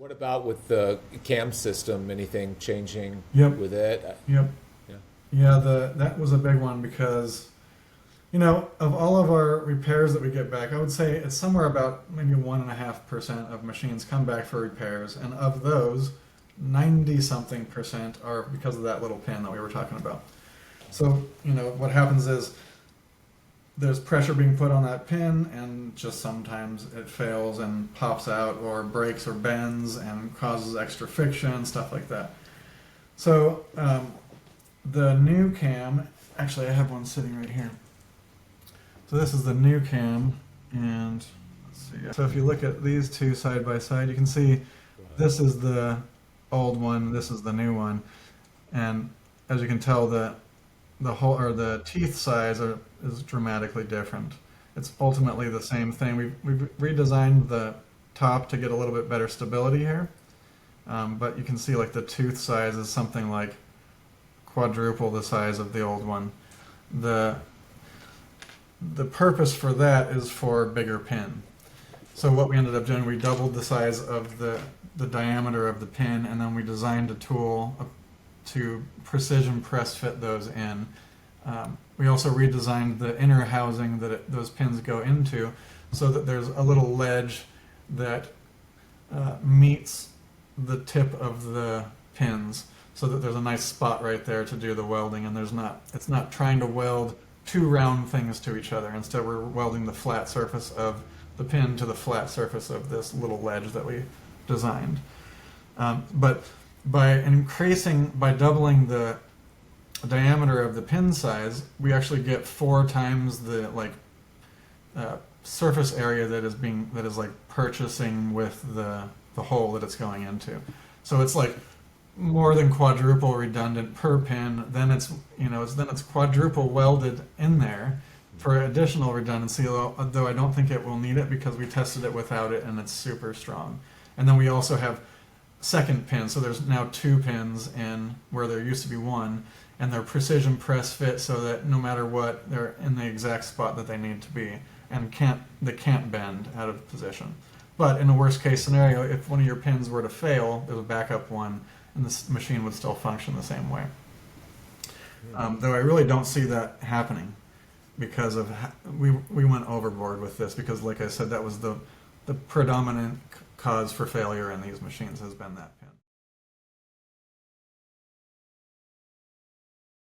What about with the cam system? Anything changing Yep, with it? yep. Yeah. Yeah, that was a big one because, of all of our repairs that we get back, I would say it's somewhere about maybe 1.5% of machines come back for repairs, and of those, 90 something percent are because of that little pin that we were talking about. So, what happens is there's pressure being put on that pin, and just sometimes it fails and pops out, or breaks or bends and causes extra friction, stuff like that. So, the new cam, actually, I have one sitting right here. So, this is the new cam, and let's see. So, if you look at these two side by side, you can see this is the old one, this is the new one, and as you can tell, the whole or the teeth size is dramatically different. It's ultimately the same thing. We've redesigned the top to get a little bit better stability here, but you can see like the tooth size is something like quadruple the size of the old one. The purpose for that is for bigger pin. So what we ended up doing, we doubled the size of the diameter of the pin, and then we designed a tool to precision press fit those in. We also redesigned the inner housing that those pins go into, so that there's a little ledge that meets the tip of the pins, so that there's a nice spot right there to do the welding, and it's not trying to weld two round things to each other. Instead, we're welding the flat surface of the pin to the flat surface of this little ledge that we designed. But by doubling the diameter of the pin size, we actually get 4 times the surface area that is like purchasing with the hole that it's going into. So it's like more than quadruple redundant per pin. Then it's quadruple welded in there for additional redundancy. Though I don't think it will need it because we tested it without it and it's super strong. And then we also have second pin, so there's now 2 pins in where there used to be 1, and they're precision press fit so that no matter what, they're in the exact spot that they need to be, and they can't bend out of position. But in a worst case scenario, if one of your pins were to fail, there's a backup one, and this machine would still function the same way. Though I really don't see that happening because we went overboard with this, because like I said, that was the predominant cause for failure in these machines has been that.